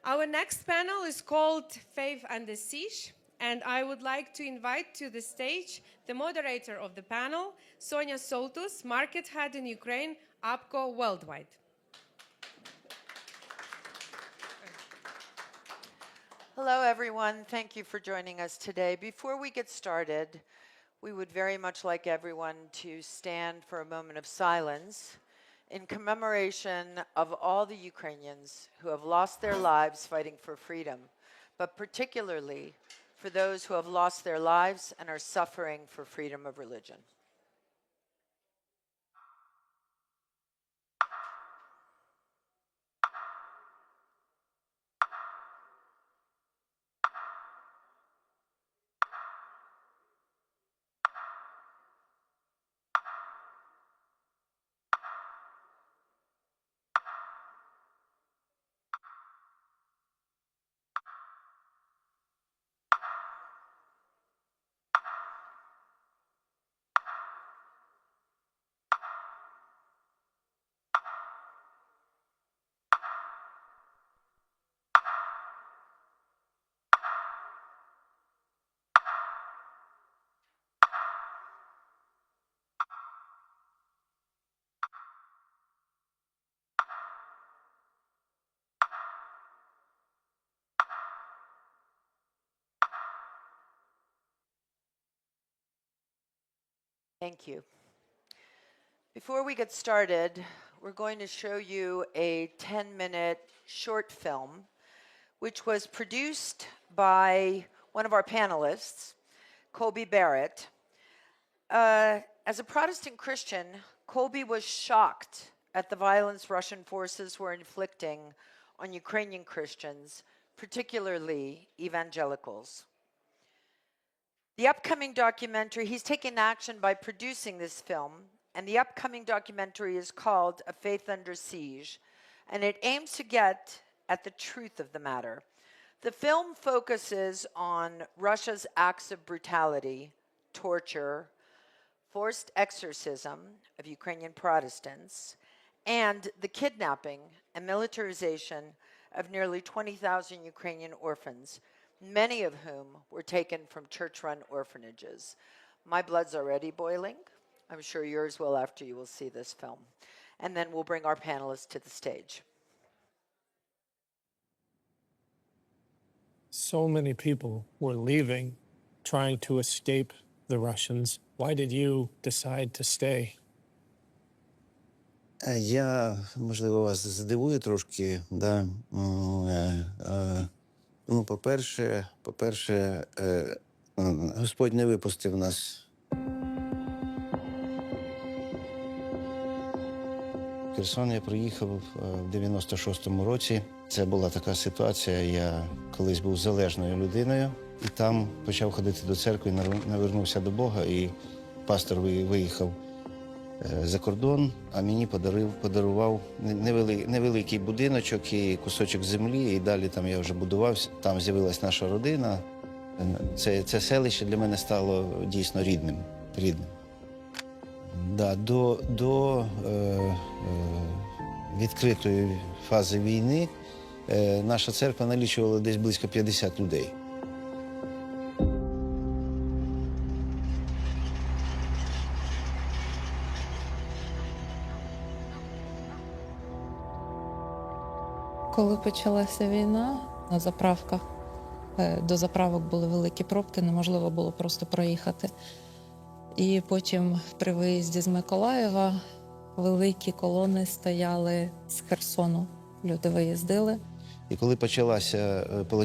Our next panel is called Faith Under Siege, and I would like to invite to the stage the moderator of the panel, Sonia Soltus, market head in Ukraine, APCO Worldwide. Hello, everyone. Thank you for joining us today. Before we get started, we would very much like everyone to stand for a moment of silence in commemoration of all the Ukrainians who have lost their lives fighting for freedom, but particularly for those who have lost their lives and are suffering for freedom of religion. Thank you. Before we get started, we're going to show you a 10-minute short film which was produced by one of our panelists, Colby Barrett. As a Protestant Christian, Colby was shocked at the violence Russian forces were inflicting on Ukrainian Christians, particularly evangelicals. The upcoming documentary, he's taken action by producing this film, and the upcoming documentary is called A Faith Under Siege, and it aims to get at the truth of the matter. The film focuses on Russia's acts of brutality, torture, forced exorcism of Ukrainian Protestants, and the kidnapping and militarization of nearly 20,000 Ukrainian orphans, many of whom were taken from church-run orphanages. My blood's already boiling. I'm sure yours will after you will see this film. And then we'll bring our panelists to the stage. So many people were leaving, trying to escape the Russians. Why did you decide to stay? Я, можливо, вас здивую трошки, да. Ну, по-перше, Господь не випустив нас. В Херсон я приїхав в 96-му році. Це була така ситуація, я колись був залежною людиною, і там почав ходити до церкви, навернувся до Бога, і пастор виїхав за кордон, а мені подарував невеликий будиночок і кусочок землі, і далі там я вже будувався. Там з'явилась наша родина. Це селище для мене стало дійсно рідним. Да, до відкритої фази війни наша церква налічувала десь близько 50 людей. Коли почалася війна, на заправках, до заправок були великі пробки, неможливо було просто проїхати. І потім при виїзді з Миколаєва великі колони стояли з Херсону. Люди виїздили. І коли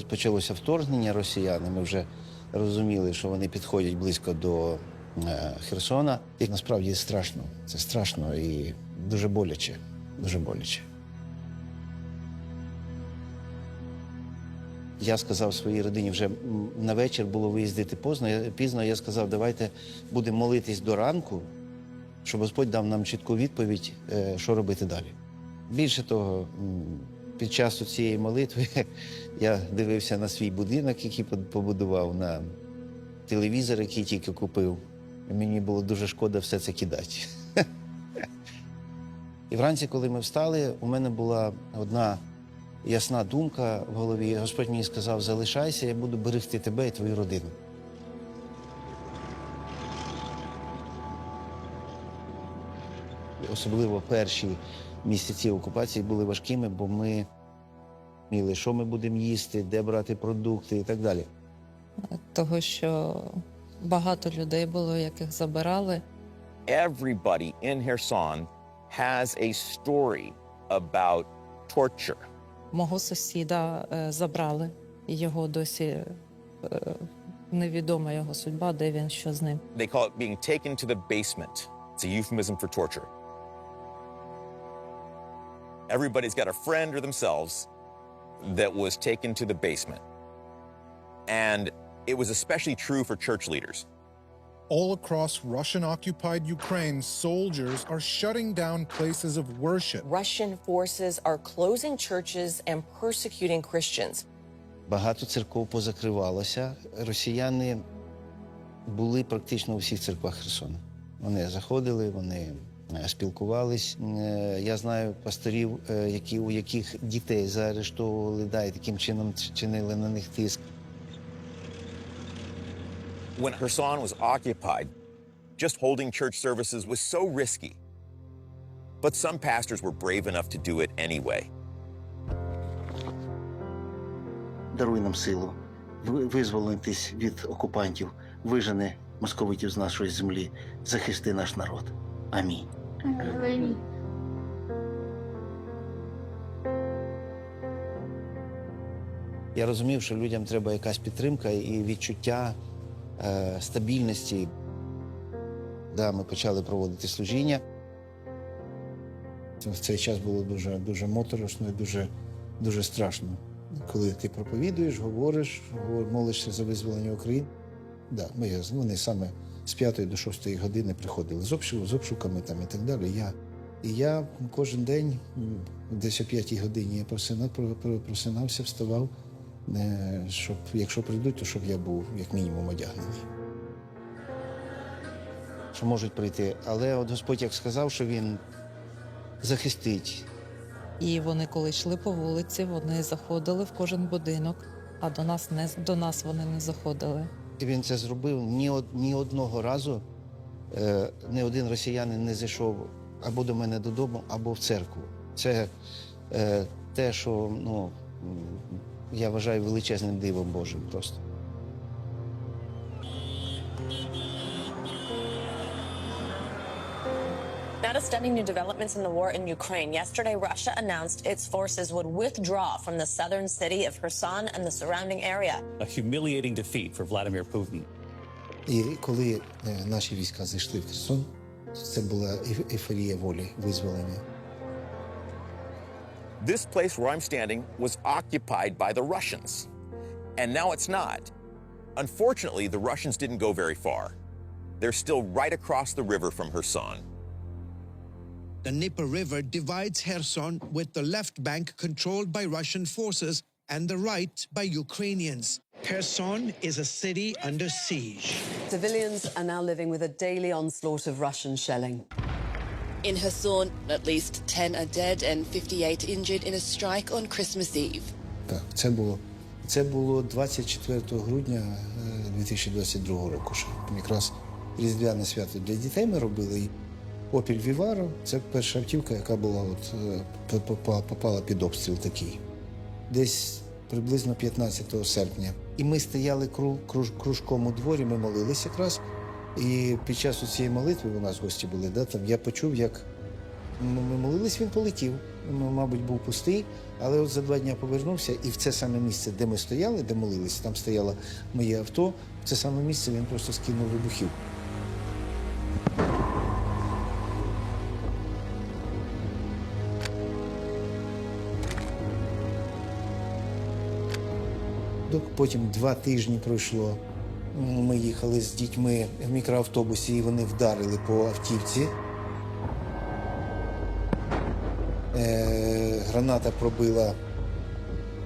почалося вторгнення росіян, ми вже розуміли, що вони підходять близько до Херсона. І насправді страшно. Це страшно і дуже боляче. Дуже боляче. Я сказав своїй родині, вже на вечір було виїздити пізно, я сказав, давайте будемо молитись до ранку, щоб Господь дав нам чітку відповідь, що робити далі. Більше того, під час цієї молитви я дивився на свій будинок, який побудував, на телевізор, який тільки купив. І мені було дуже шкода все це кидати. І вранці, коли ми встали, у мене була одна ясна думка в голові. Господь мені сказав: залишайся, я буду берегти тебе і твою родину. Особливо перші місяці окупації були важкими, бо ми міли, що ми будемо їсти, де брати продукти і так далі. Того, що багато людей було, яких забирали. Everybody in Kherson has a story about torture. Мого сусіда забрали. Його досі невідома його судьба, де він, що з ним. They call it being taken to the basement. It's a euphemism for torture. Everybody's got a friend or themselves that was taken to the basement. And it was especially true for church leaders. All across Russian-occupied Ukraine, soldiers are shutting down places of worship. Russian forces are closing churches and persecuting Christians. Багато церков позакривалося. Росіяни були практично у всіх церквах Херсону. Вони заходили, вони спілкувались. Я знаю пасторів, у яких дітей заарештовували, і таким чином чинили на них тиск. When Kherson was occupied, just holding church services was so risky. But some pastors were brave enough to do it anyway. Даруй нам силу, визволитись від окупантів, вижени московитів з нашої землі, захисти наш народ. Амінь. Амінь. Я розумів, що людям треба якась підтримка і відчуття стабільності. Ми почали проводити служіння. В цей час було дуже моторошно і дуже страшно. Коли ти проповідуєш, говориш, молишся за визволення України. Вони саме з 5 до 6 години приходили з обшуками і так далі. І я кожен день, десь о 5 годині, я просинався, вставав, щоб, якщо прийдуть, то щоб я був як мінімум одягнений. Що можуть прийти. Але от Господь як сказав, що Він захистить. І вони, коли йшли по вулиці, вони заходили в кожен будинок, а до нас вони не заходили. І він це зробив. Ні одного разу ні один росіянин не зайшов або до мене додому, або в церкву. Це те, що я вважаю величезним дивом Божим просто. Now to stunning new developments in the war in Ukraine. Yesterday, Russia announced its forces would withdraw from the southern city of Kherson and the surrounding area. A humiliating defeat for Vladimir Putin. І коли наші війська зайшли в Херсон, це була ейфорія волі, визволення. This place where I'm standing was occupied by the Russians. And now it's not. Unfortunately, the Russians didn't go very far. They're still right across the river from Kherson. The Dnieper River divides Kherson, with the left bank controlled by Russian forces and the right by Ukrainians. Kherson is a city under siege. Civilians are now living with a daily onslaught of Russian shelling. In Kherson, at least 10 are dead and 58 injured in a strike on Christmas Eve. Так, це було 24 грудня 2022 року. Якраз Різдвяне свято для дітей ми робили. Опіль Віваро – це перша автівка, яка була попала під обстріл такий. Десь приблизно 15 серпня. І ми стояли кружком у дворі, ми молились якраз. І під час цієї молитви, у нас гості були, я почув, як ми молились, він полетів. Мабуть, був пустий, але от за 2 дні повернувся, і в це саме місце, де ми стояли, де молились, там стояло моє авто, в це саме місце він просто скинув вибухів. Потім 2 тижні пройшло. Ми їхали з дітьми в мікроавтобусі, і вони вдарили по автівці. Граната пробила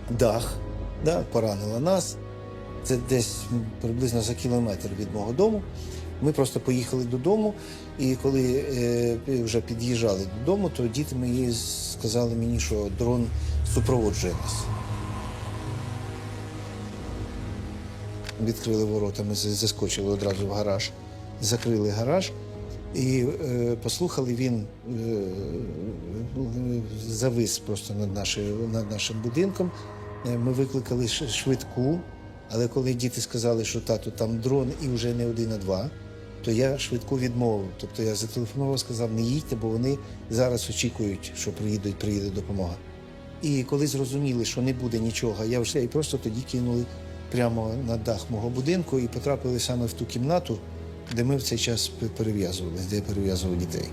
дах, поранила нас. Це десь приблизно за кілометр від мого дому. Ми просто поїхали додому, і коли вже під'їжджали додому, то діти мої сказали мені, що дрон супроводжує нас. Відкрили ворота, ми заскочили одразу в гараж, закрили гараж і послухали, він завис просто над нашим будинком. Ми викликали швидку, але коли діти сказали, що тату, там дрон і вже не 1, а 2, то я швидку відмовив. Тобто я зателефонував, сказав, не їдьте, бо вони зараз очікують, що приїде допомога. І коли зрозуміли, що не буде нічого, я вже і просто тоді кинули прямо на дах мого будинку і потрапили саме в ту кімнату, де ми в цей час перев'язувалися, де я перев'язував дітей.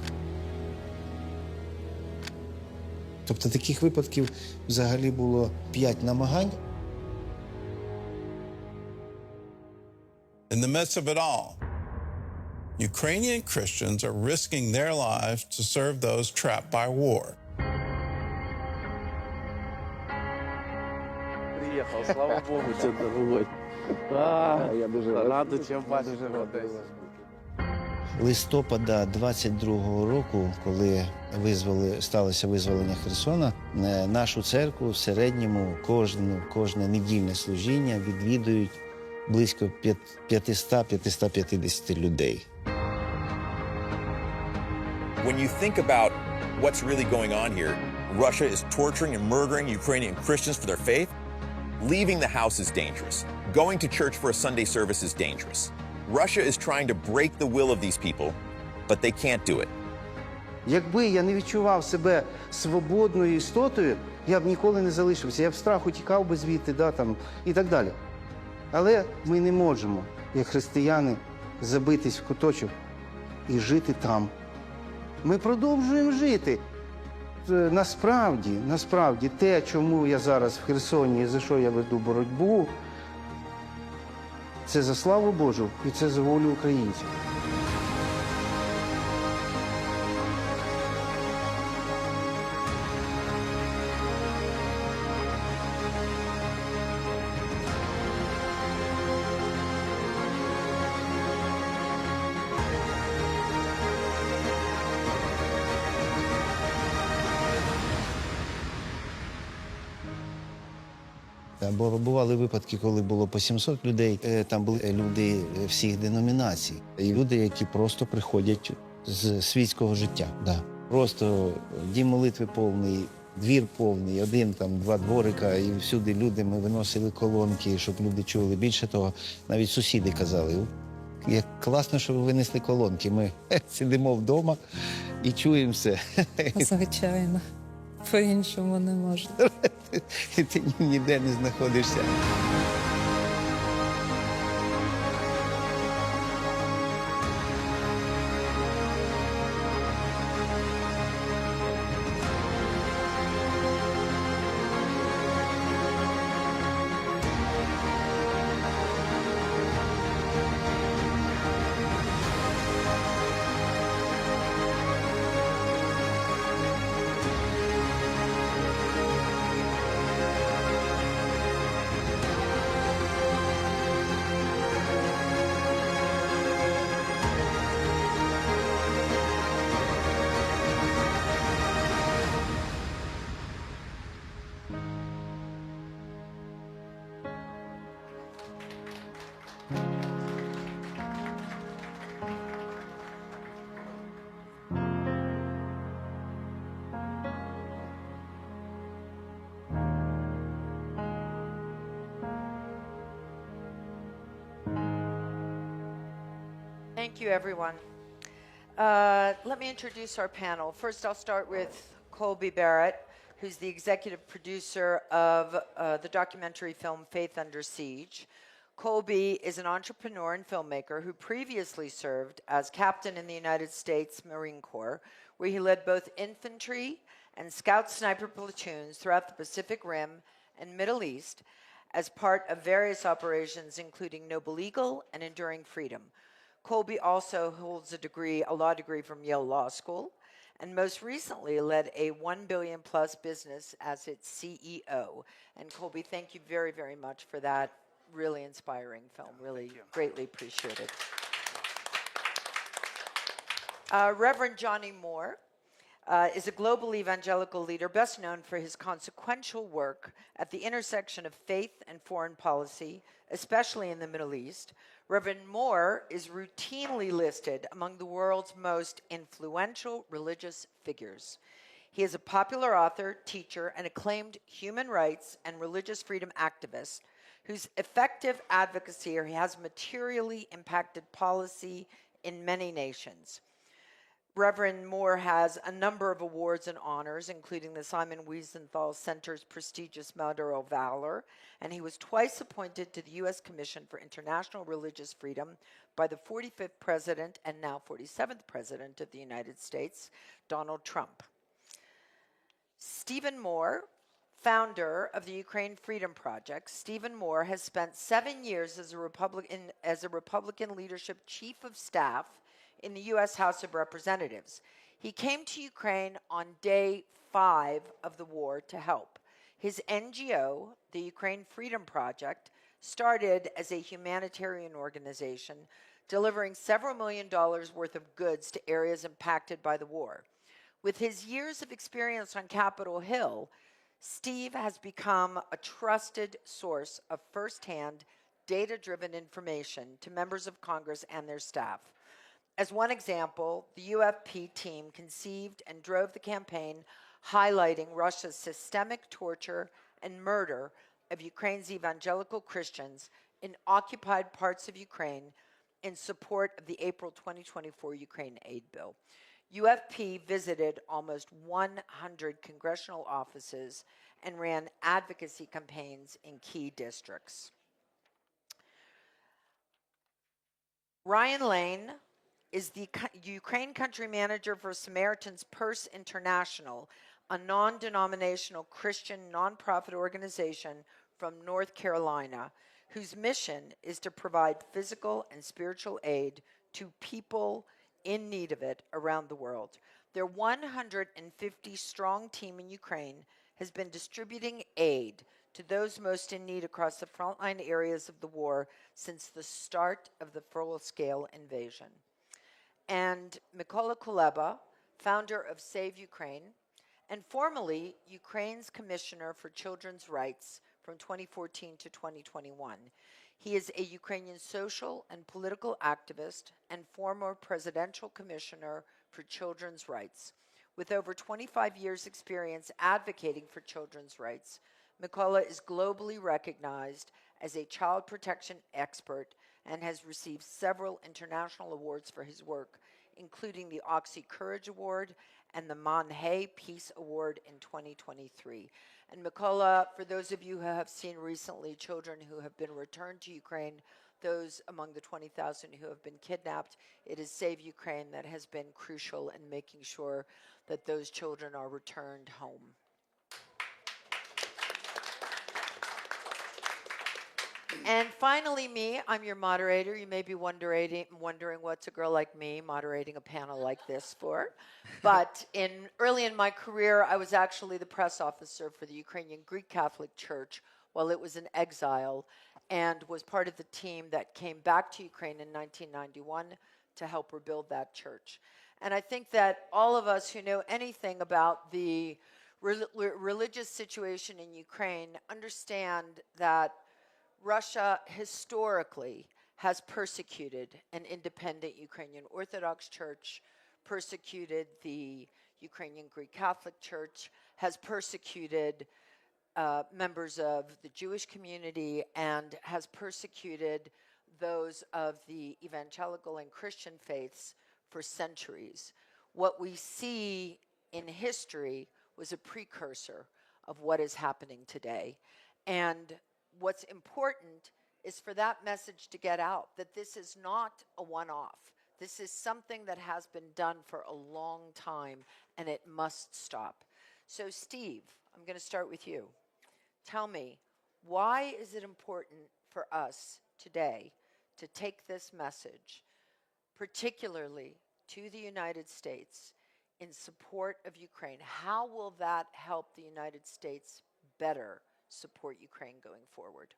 Тобто таких випадків взагалі було 5 намагань. In the midst of it all, Ukrainian Christians are risking their lives to serve those trapped by war. Приїхав, слава Богу, це дорогой. Я дуже радий тебе бачити. Листопада 22-го року, коли сталося визволення Херсона, нашу церкву в середньому кожне недільне служіння відвідують близько 500-550 людей. When you think about what's really going on here, Russia is torturing and murdering Ukrainian Christians for their faith. Leaving the house is dangerous. Going to church for a Sunday service is dangerous. Russia is trying to break the will of these people, but they can't do it. Якби я не відчував себе свободною істотою, я б ніколи не залишився. Я б в страху тікав би звідти, і так далі. Але ми не можемо, як християни, забитись в куточок і жити там. Ми продовжуємо жити. Насправді, те, чому я зараз в Херсоні і за що я веду боротьбу, це за славу Божу і це за волю українців. Бо бували випадки, коли було по 700 людей, там були люди всіх деномінацій. І люди, які просто приходять з світського життя. Да. Просто дім молитви повний, двір повний, 1-2 дворика, і всюди люди, ми виносили колонки, щоб люди чули. Більше того, навіть сусіди казали, як класно, що ви винесли колонки. Ми сидимо вдома і чуємо все. Звичайно. По-іншому не можна. І ти ніде не знаходишся. Thank you, everyone. Let me introduce our panel. First, I'll start with Colby Barrett, who's the executive producer of the documentary film Faith Under Siege. Colby is an entrepreneur and filmmaker who previously served as captain in the United States Marine Corps, where he led both infantry and scout sniper platoons throughout the Pacific Rim and Middle East as part of various operations, including Noble Eagle and Enduring Freedom. Colby also holds a law degree from Yale Law School, and most recently led a $1 billion plus business as its CEO. And Colby, thank you very, very much for that really inspiring film. Really greatly appreciated. Reverend Johnny Moore is a global evangelical leader best known for his consequential work at the intersection of faith and foreign policy, especially in the Middle East. Reverend Moore is routinely listed among the world's most influential religious figures. He is a popular author, teacher, and acclaimed human rights and religious freedom activist whose effective advocacy has materially impacted policy in many nations. Reverend Moore has a number of awards and honors, including the Simon Wiesenthal Center's prestigious Medal of Valor, and he was twice appointed to the U.S. Commission for International Religious Freedom by the 45th President and now 47th President of the United States, Donald Trump. Stephen Moore, founder of the Ukraine Freedom Project, Stephen Moore has spent 7 years as a Republican leadership chief of staff in the U.S. House of Representatives. He came to Ukraine on day 5 of the war to help. His NGO, the Ukraine Freedom Project, started as a humanitarian organization, delivering several $1 million worth of goods to areas impacted by the war. With his years of experience on Capitol Hill, Steve has become a trusted source of firsthand, data-driven information to members of Congress and their staff. As one example, the UFP team conceived and drove the campaign highlighting Russia's systemic torture and murder of Ukraine's evangelical Christians in occupied parts of Ukraine in support of the April 2024 Ukraine aid bill. UFP visited almost 100 congressional offices and ran advocacy campaigns in key districts. Ryan Lane is the Ukraine country manager for Samaritan's Purse International, a non-denominational Christian nonprofit organization from North Carolina, whose mission is to provide physical and spiritual aid to people in need of it around the world. Their 150-strong team in Ukraine has been distributing aid to those most in need across the frontline areas of the war since the start of the full-scale invasion. And Mykola Kuleba, founder of Save Ukraine, and formerly Ukraine's Commissioner for Children's Rights from 2014 to 2021. He is a Ukrainian social and political activist and former presidential commissioner for children's rights. With over 25 years' experience advocating for children's rights, Mykola is globally recognized as a child protection expert and has received several international awards for his work, including the Oxy Courage Award and the Monhay Peace Award in 2023. And Mykola, for those of you who have seen recently children who have been returned to Ukraine, those among the 20,000 who have been kidnapped, it is Save Ukraine that has been crucial in making sure that those children are returned home. And finally, me, I'm your moderator. You may be wondering what's a girl like me moderating a panel like this for. But early in my career, I was actually the press officer for the Ukrainian Greek Catholic Church while it was in exile, and was part of the team that came back to Ukraine in 1991 to help rebuild that church. And I think that all of us who know anything about the religious situation in Ukraine understand that Russia historically has persecuted an independent Ukrainian Orthodox Church, persecuted the Ukrainian Greek Catholic Church, has persecuted members of the Jewish community, and has persecuted those of the evangelical and Christian faiths for centuries. What we see in history was a precursor of what is happening today. And what's important is for that message to get out, that this is not a one-off. This is something that has been done for a long time, and it must stop. So Steve, I'm going to start with you. Tell me, why is it important for us today to take this message, particularly to the United States, in support of Ukraine? How will that help the United States better support Ukraine going forward?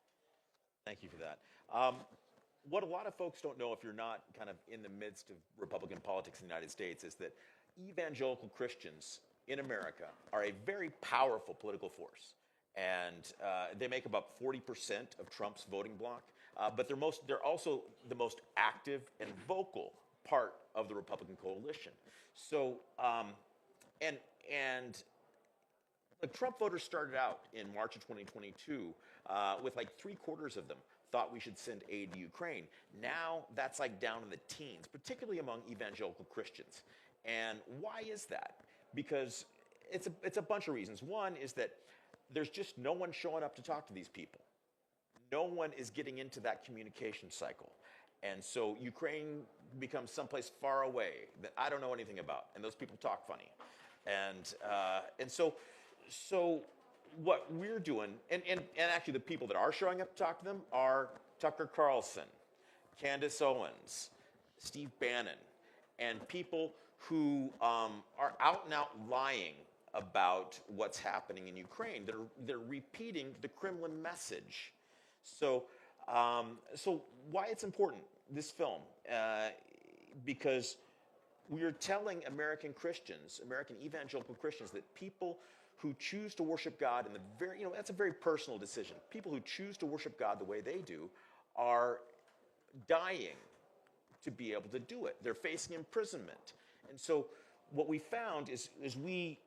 Thank you for that. What a lot of folks don't know, if you're not kind of in the midst of Republican politics in the United States, is that evangelical Christians in America are a very powerful political force. And they make about 40% of Trump's voting bloc. But they're also the most active and vocal part of the Republican coalition. So, the Trump voters started out in March of 2022 with like 3/4 of them thought we should send aid to Ukraine. Now that's like down in the teens, particularly among evangelical Christians. And why is that? Because it's a bunch of reasons. One is that there's just no one showing up to talk to these people. No one is getting into that communication cycle. And so Ukraine becomes someplace far away that I don't know anything about. And those people talk funny. And so what we're doing, and actually the people that are showing up to talk to them are Tucker Carlson, Candace Owens, Steve Bannon, and people who are out and out lying about what's happening in Ukraine. They're repeating the Kremlin message. So why it's important, this film, because we are telling American Christians, American evangelical Christians, that people who choose to worship God in the very, that's a very personal decision. People who choose to worship God the way they do are dying to be able to do it. They're facing imprisonment. And so what we found is we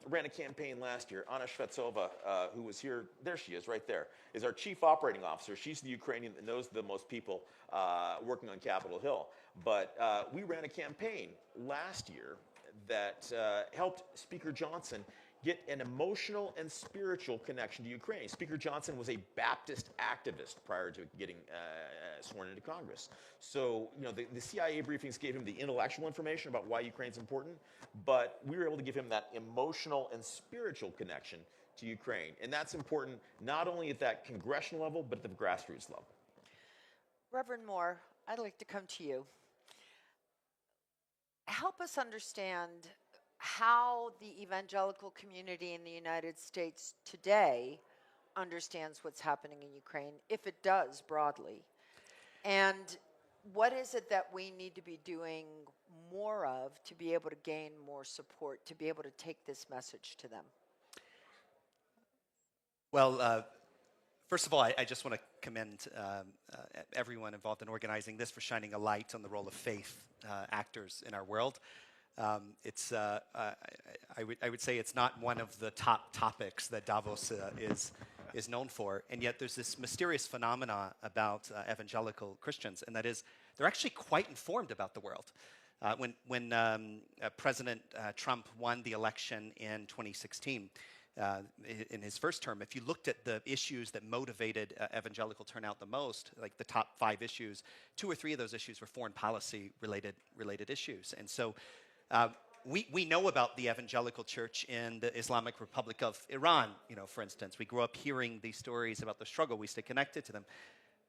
ran a campaign last year. Anna Shvetsova, who was here, there she is right there, is our chief operating officer. She's the Ukrainian that knows the most people working on Capitol Hill. But we ran a campaign last year that helped Speaker Johnson get an emotional and spiritual connection to Ukraine. Speaker Johnson was a Baptist activist prior to getting sworn into Congress. So, the CIA briefings gave him the intellectual information about why Ukraine's important, but we were able to give him that emotional and spiritual connection to Ukraine. And that's important not only at that congressional level, but at the grassroots level. Reverend Moore, I'd like to come to you. Help us understand how the evangelical community in the United States today understands what's happening in Ukraine, if it does broadly. And what is it that we need to be doing more of to be able to gain more support, to be able to take this message to them? Well, first of all, I just want to commend everyone involved in organizing this for shining a light on the role of faith actors in our world. I would say it's not one of the top topics that Davos is known for, and yet there's this mysterious phenomena about evangelical Christians, and that is they're actually quite informed about the world. When President Trump won the election in 2016, in his first term, if you looked at the issues that motivated evangelical turnout the most, like the top 5 issues, 2 or 3 of those issues were foreign policy related issues, and so. We know about the evangelical church in the Islamic Republic of Iran, for instance. We grew up hearing these stories about the struggle. We stay connected to them.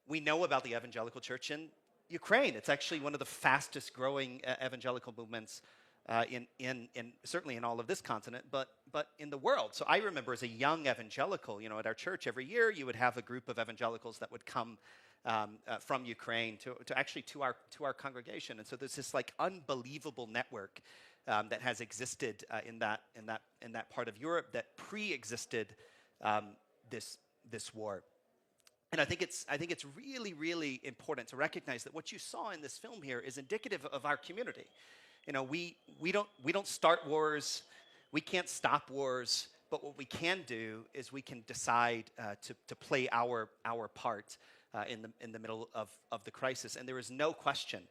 We know about the evangelical church in Ukraine. It's actually one of the fastest growing evangelical movements certainly in all of this continent, but in the world. So I remember as a young evangelical, at our church every year, you would have a group of evangelicals that would come from Ukraine to our congregation, and so there's this like unbelievable network that has existed in that part of Europe that pre-existed this war. And I think it's really, really important to recognize that what you saw in this film here is indicative of our community. We don't start wars, we can't stop wars, but what we can do is we can decide to play our part in the middle of the crisis. And there is no question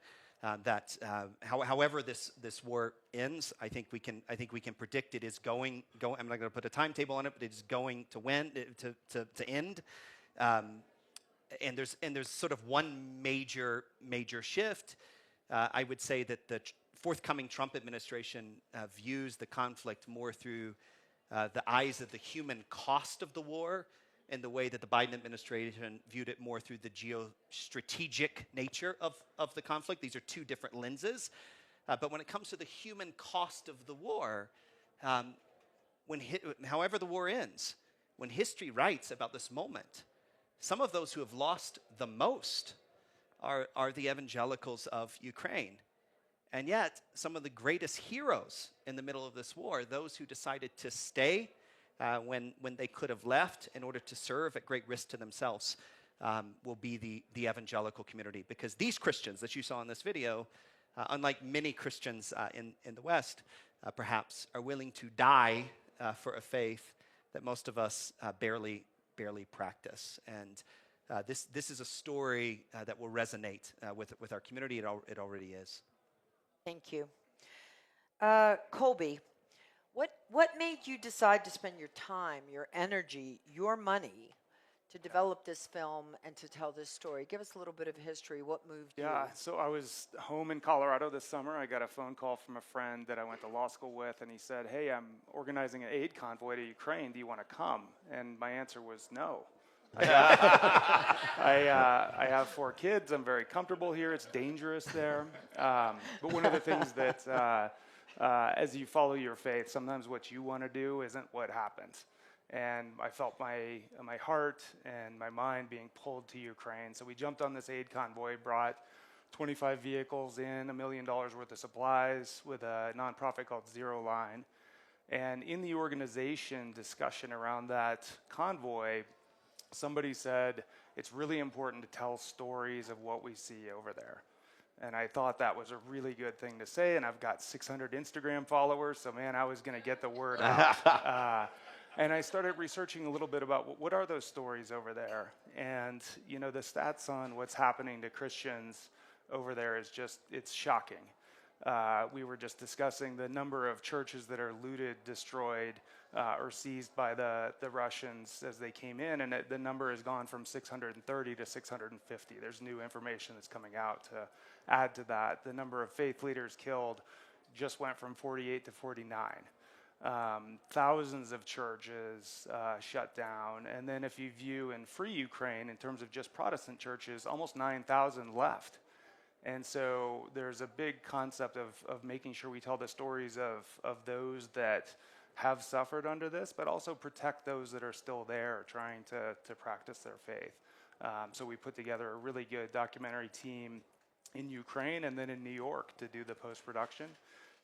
that however this war ends, I think we can predict it is going. I'm not going to put a timetable on it, but it is going to end. And there's sort of one major shift. I would say that the forthcoming Trump administration views the conflict more through the eyes of the human cost of the war, and the way that the Biden administration viewed it more through the geostrategic nature of the conflict. These are 2 different lenses. But when it comes to the human cost of the war, however the war ends, when history writes about this moment, some of those who have lost the most are the evangelicals of Ukraine. And yet, some of the greatest heroes in the middle of this war, those who decided to stay when they could have left in order to serve at great risk to themselves, will be the evangelical community. Because these Christians that you saw in this video, unlike many Christians in the West, perhaps, are willing to die for a faith that most of us barely practice. And this is a story that will resonate with our community. It already is. Thank you. Colby, what made you decide to spend your time, your energy, your money to develop this film and to tell this story? Give us a little bit of history. What moved you? Yeah, so I was home in Colorado this summer. I got a phone call from a friend that I went to law school with, and he said, "Hey, I'm organizing an aid convoy to Ukraine. Do you want to come?" And my answer was no. I have 4 kids. I'm very comfortable here. It's dangerous there. But one of the things that, as you follow your faith, sometimes what you want to do isn't what happens. And I felt my heart and my mind being pulled to Ukraine. So we jumped on this aid convoy, brought 25 vehicles in, $1 million worth of supplies with a nonprofit called Zero Line. And in the organization discussion around that convoy, somebody said, it's really important to tell stories of what we see over there. And I thought that was a really good thing to say. And I've got 600 Instagram followers, so man, I was going to get the word out. And I started researching a little bit about what are those stories over there. And, you know, the stats on what's happening to Christians over there is just, it's shocking. We were just discussing the number of churches that are looted, destroyed, or seized by the Russians as they came in, and the number has gone from 630 to 650. There's new information that's coming out to add to that. The number of faith leaders killed just went from 48 to 49. Thousands of churches shut down, and then if you view in Free Ukraine, in terms of just Protestant churches, almost 9,000 left. And so there's a big concept of making sure we tell the stories of those that have suffered under this, but also protect those that are still there trying to practice their faith. So we put together a really good documentary team in Ukraine and then in New York to do the post-production.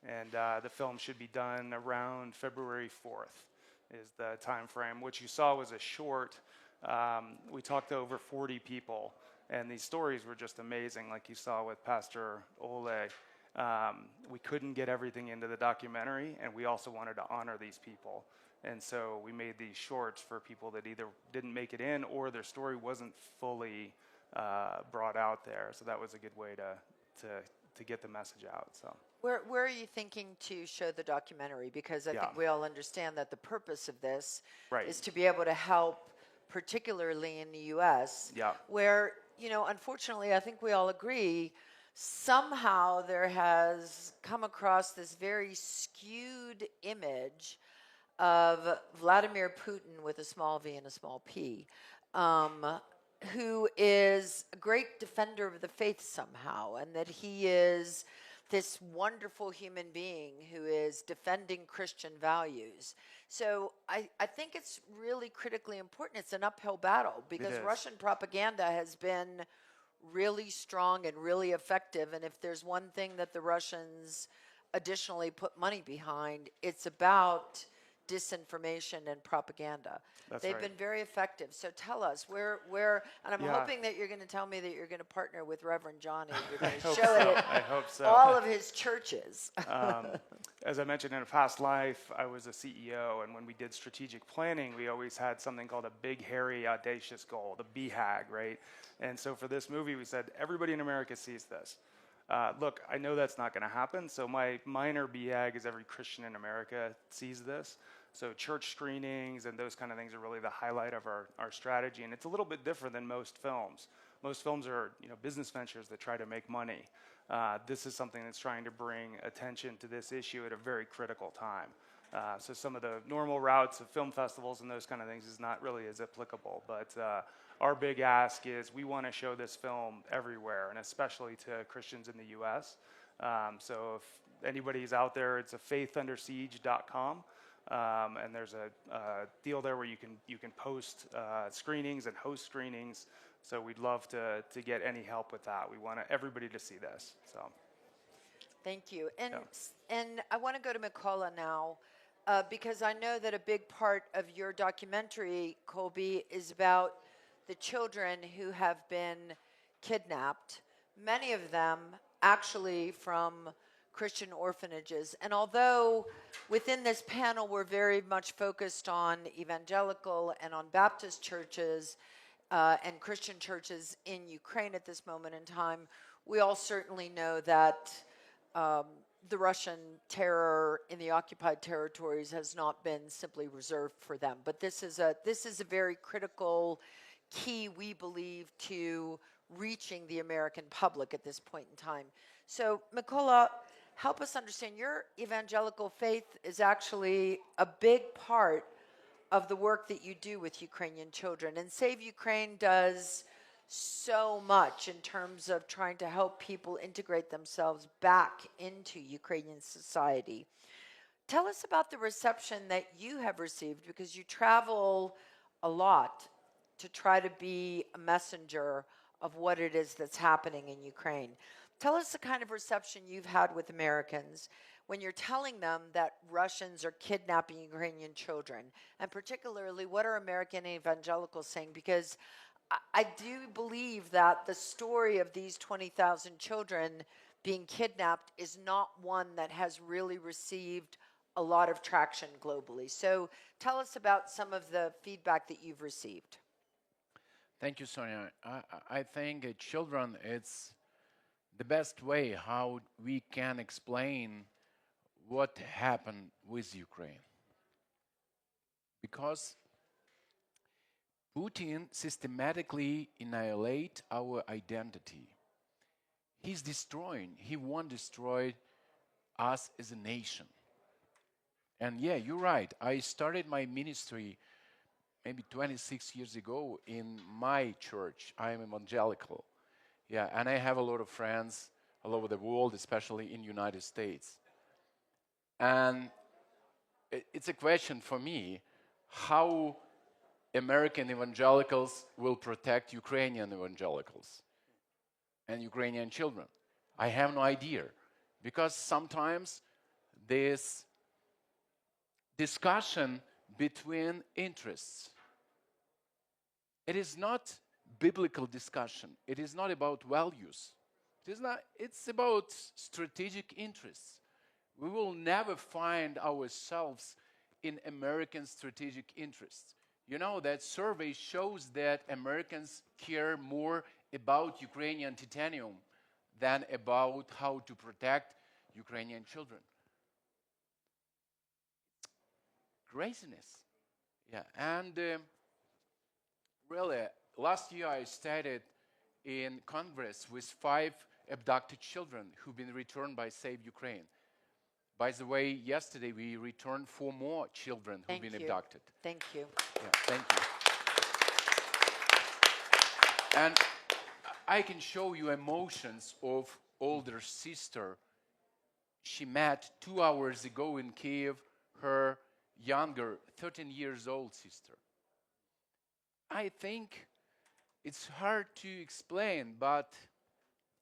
And the film should be done around February 4th is the time frame. What you saw was a short. We talked to over 40 people, and these stories were just amazing, like you saw with Pastor Ole. We couldn't get everything into the documentary, and we also wanted to honor these people. And so we made these shorts for people that either didn't make it in or their story wasn't fully brought out there. So that was a good way to get the message out. So. Where are you thinking to show the documentary? Because I think we all understand that the purpose of this is to be able to help, particularly in the U.S., where, you know, unfortunately, I think we all agree, somehow there has come across this very skewed image of Vladimir Putin with a small v and a small p, who is a great defender of the faith somehow, and that he is this wonderful human being who is defending Christian values. So I think it's really critically important. It's an uphill battle because Russian propaganda has been really strong and really effective. And if there's one thing that the Russians additionally put money behind, it's about disinformation and propaganda. They've been very effective. So tell us where and I'm hoping that you're going to tell me that you're going to partner with Reverend Johnny. You're going to show it I hope so. All of his churches. As I mentioned, in a past life, I was a CEO, and when we did strategic planning, we always had something called a big, hairy, audacious goal, the BHAG, right? And so for this movie, we said, everybody in America sees this. Look, I know that's not going to happen, so my minor BHAG is every Christian in America sees this. So church screenings and those kind of things are really the highlight of our strategy, and it's a little bit different than most films. Most films are, you know, business ventures that try to make money. This is something that's trying to bring attention to this issue at a very critical time. So some of the normal routes of film festivals and those kind of things is not really as applicable, but our big ask is we want to show this film everywhere, and especially to Christians in the U.S. So if anybody's out there, it's a faithundersiege.com. And there's a deal there where you can post screenings and host screenings. So we'd love to get any help with that. We want everybody to see this. So, Thank you. And I want to go to Mikola now, because I know that a big part of your documentary, Colby, is about the children who have been kidnapped, many of them actually from Christian orphanages. And although within this panel we're very much focused on evangelical and on Baptist churches and Christian churches in Ukraine at this moment in time, we all certainly know that the Russian terror in the occupied territories has not been simply reserved for them. But this is a very critical key, we believe, to reaching the American public at this point in time. So, Mikola, help us understand, your evangelical faith is actually a big part of the work that you do with Ukrainian children. And Save Ukraine does so much in terms of trying to help people integrate themselves back into Ukrainian society. Tell us about the reception that you have received, because you travel a lot to try to be a messenger of what it is that's happening in Ukraine. Tell us the kind of reception you've had with Americans when you're telling them that Russians are kidnapping Ukrainian children, and particularly what are American evangelicals saying, because I do believe that the story of these 20,000 children being kidnapped is not one that has really received a lot of traction globally. So tell us about some of the feedback that you've received. Thank you, Sonia. I think children, it's the best way how we can explain what happened with Ukraine. Because Putin systematically annihilate our identity. He's destroying. He won't destroy us as a nation. And yeah, you're right. I started my ministry maybe 26 years ago in my church. I am evangelical. Yeah, and I have a lot of friends all over the world, especially in the United States. And it's a question for me, how American evangelicals will protect Ukrainian evangelicals and Ukrainian children. I have no idea, because sometimes this discussion between interests, it is not biblical discussion. It is not about values. It's about strategic interests. We will never find ourselves in American strategic interests. You know, that survey shows that Americans care more about Ukrainian titanium than about how to protect Ukrainian children. Craziness. Yeah, and really, last year I studied in Congress with 5 abducted children who've been returned by Save Ukraine. By the way, yesterday we returned 4 more children who've been abducted. Thank you. Yeah, thank you. And I can show you emotions of older sister. She met 2 hours ago in Kiev her younger, 13 years old sister. I think it's hard to explain, but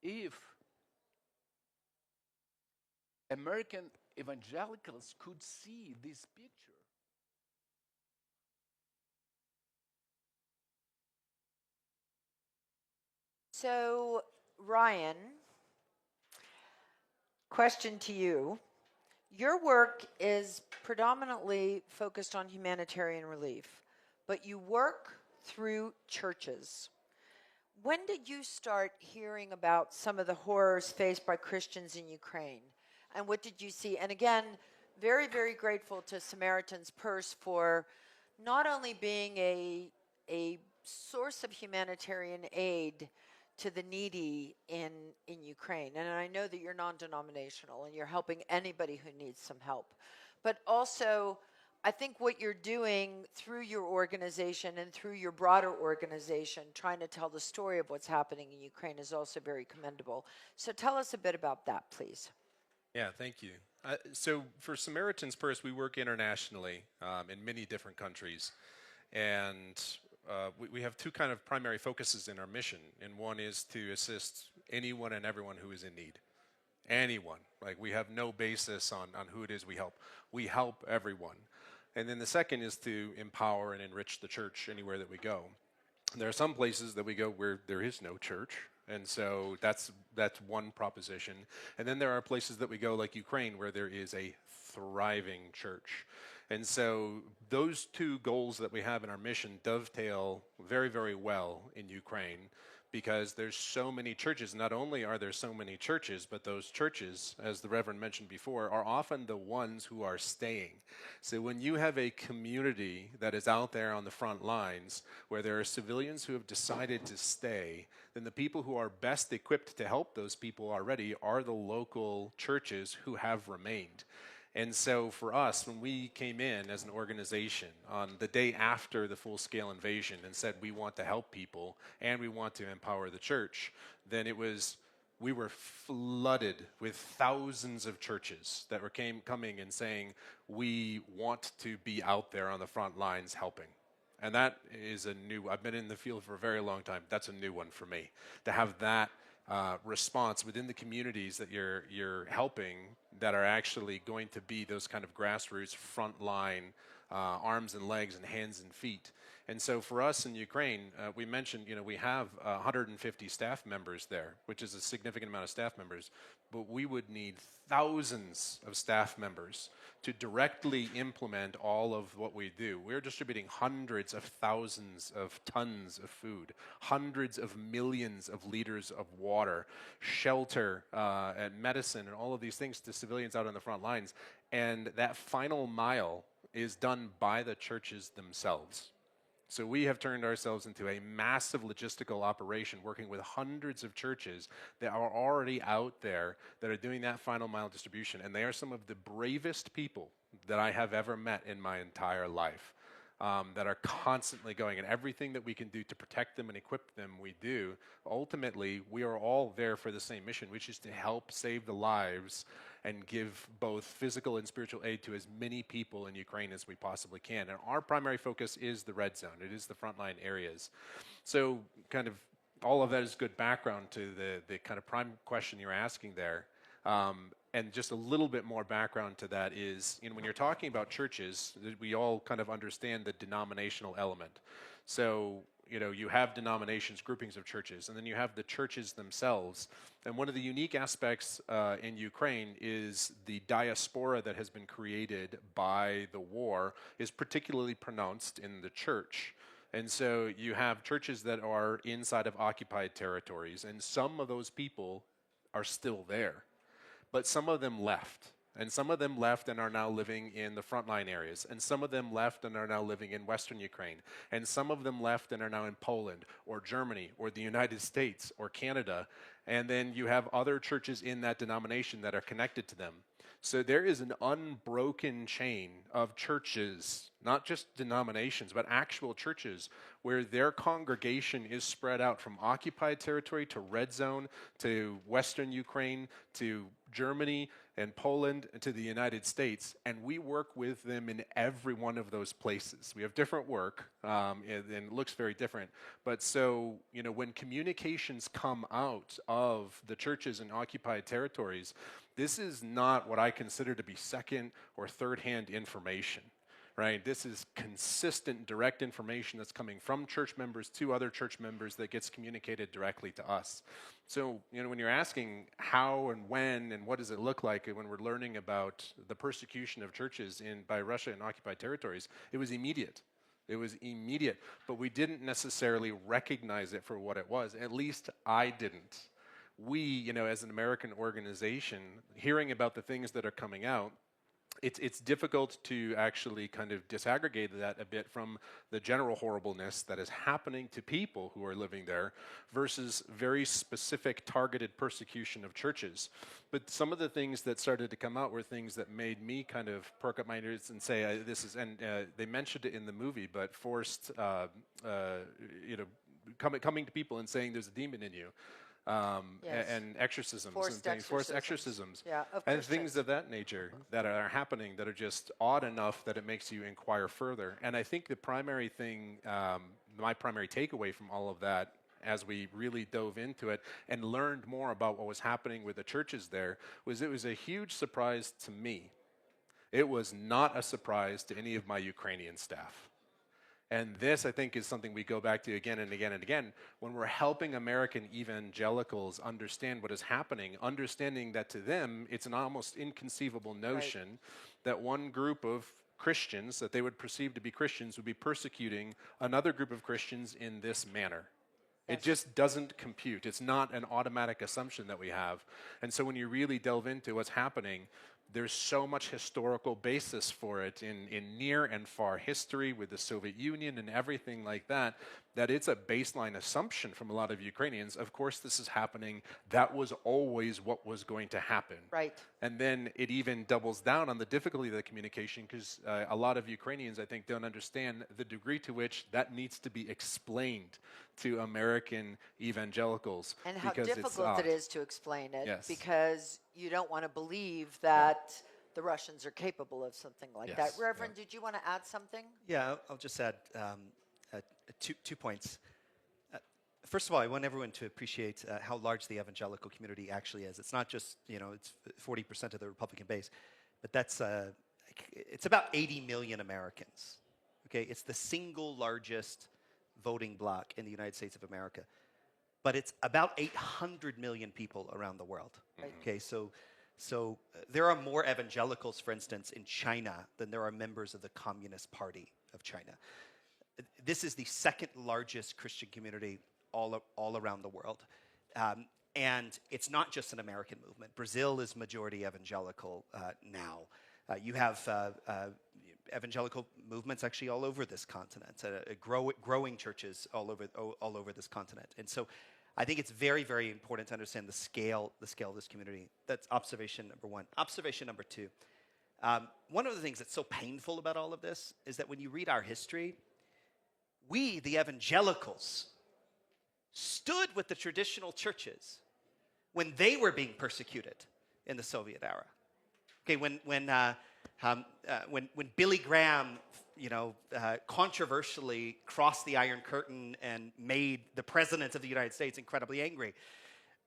if American evangelicals could see this picture, so Ryan, question to you. Your work is predominantly focused on humanitarian relief, but you work through churches. When did you start hearing about some of the horrors faced by Christians in Ukraine? And what did you see? And again, very, very grateful to Samaritan's Purse for not only being a source of humanitarian aid to the needy in Ukraine. And I know that you're non-denominational and you're helping anybody who needs some help. But also, I think what you're doing through your organization and through your broader organization, trying to tell the story of what's happening in Ukraine, is also very commendable. So tell us a bit about that, please. Yeah, thank you. So for Samaritan's Purse, we work internationally in many different countries. And we have 2 kind of primary focuses in our mission. And one is to assist anyone and everyone who is in need. anyone. Like, we have no basis on who it is we help. We help everyone. And then the second is to empower and enrich the church anywhere that we go. There are some places that we go where there is no church, and so that's one proposition. And then there are places that we go, like Ukraine, where there is a thriving church. And so those two goals that we have in our mission dovetail very, very well in Ukraine, because there's so many churches. Not only are there so many churches, but those churches, as the Reverend mentioned before, are often the ones who are staying. So when you have a community that is out there on the front lines, where there are civilians who have decided to stay, then the people who are best equipped to help those people already are the local churches who have remained. And so for us, when we came in as an organization on the day after the full-scale invasion and said we want to help people and we want to empower the church, then we were flooded with thousands of churches that were coming and saying, we want to be out there on the front lines helping. And that is I've been in the field for a very long time. That's a new one for me, to have that response within the communities that you're helping, that are actually going to be those kind of grassroots frontline arms and legs and hands and feet. And so for us in Ukraine, we mentioned, we have 150 staff members there, which is a significant amount of staff members, but we would need thousands of staff members to directly implement all of what we do. We're distributing hundreds of thousands of tons of food, hundreds of millions of liters of water, shelter, and medicine, and all of these things to civilians out on the front lines. And that final mile is done by the churches themselves. So we have turned ourselves into a massive logistical operation, working with hundreds of churches that are already out there that are doing that final mile distribution. And they are some of the bravest people that I have ever met in my entire life, that are constantly going. And everything that we can do to protect them and equip them, we do. Ultimately, we are all there for the same mission, which is to help save the lives and give both physical and spiritual aid to as many people in Ukraine as we possibly can. And our primary focus is the red zone. It is the frontline areas. So kind of all of that is good background to the kind of prime question you're asking there. And just a little bit more background to that is, when you're talking about churches, we all kind of understand the denominational element. So, you have denominations, groupings of churches, and then you have the churches themselves. And one of the unique aspects in Ukraine is the diaspora that has been created by the war is particularly pronounced in the church. And so you have churches that are inside of occupied territories, and some of those people are still there. But some of them left. And some of them left and are now living in the frontline areas. And some of them left and are now living in Western Ukraine. And some of them left and are now in Poland or Germany or the United States or Canada. And then you have other churches in that denomination that are connected to them. So there is an unbroken chain of churches, not just denominations, but actual churches, where their congregation is spread out from occupied territory to red zone, to Western Ukraine, to Germany and Poland, and to the United States. And we work with them in every one of those places. We have different work, and it looks very different. But so, when communications come out of the churches in occupied territories, this is not what I consider to be second or third-hand information, right? This is consistent, direct information that's coming from church members to other church members that gets communicated directly to us. So, when you're asking how and when and what does it look like when we're learning about the persecution of churches by Russia in occupied territories, it was immediate. It was immediate, but we didn't necessarily recognize it for what it was. At least I didn't. We, as an American organization, hearing about the things that are coming out, it's difficult to actually kind of disaggregate that a bit from the general horribleness that is happening to people who are living there versus very specific targeted persecution of churches. But some of the things that started to come out were things that made me kind of perk up my ears and say, they mentioned it in the movie, but forced, coming to people and saying there's a demon in you. Yes. And exorcisms Forced and things, forced exorcisms, of and things of that nature that are happening that are just odd enough that it makes you inquire further. And I think the primary thing, my primary takeaway from all of that, as we really dove into it and learned more about what was happening with the churches there was it was a huge surprise to me. It was not a surprise to any of my Ukrainian staff. And this, I think, is something we go back to again and again and again when we're helping American evangelicals understand what is happening, understanding that to them, it's an almost inconceivable notion that one group of Christians that they would perceive to be Christians would be persecuting another group of Christians in this manner. It just doesn't compute. It's not an automatic assumption that we have. And so when you really delve into what's happening, there's so much historical basis for it in near and far history with the Soviet Union and everything like that, that it's a baseline assumption from a lot of Ukrainians. Of course, this is happening. That was always what was going to happen. Right. And then it even doubles down on the difficulty of the communication because a lot of Ukrainians, I think, don't understand the degree to which that needs to be explained to American evangelicals. And how because difficult it is to explain it, Yes. because you don't want to believe that the Russians are capable of something like that. Yes, Reverend, did you want to add something? Yeah, I'll just add two points. First of all, I want everyone to appreciate how large the evangelical community actually is. It's not just, it's 40% of the Republican base, but it's about 80 million Americans. Okay, it's the single largest voting bloc in the United States of America. But it's about 800 million people around the world. Right. Okay, so there are more evangelicals, for instance, in China than there are members of the Communist Party of China. This is the second largest Christian community all around the world. And it's not just an American movement. Brazil is majority evangelical now. You have evangelical movements actually all over this continent, growing churches all over this continent. And so I think it's very, very important to understand the scale of this community. That's observation number one. Observation number two. One of the things that's so painful about all of this is that when you read our history, we, the evangelicals, stood with the traditional churches when they were being persecuted in the Soviet era. Okay, when Billy Graham, controversially crossed the Iron Curtain and made the president of the United States incredibly angry,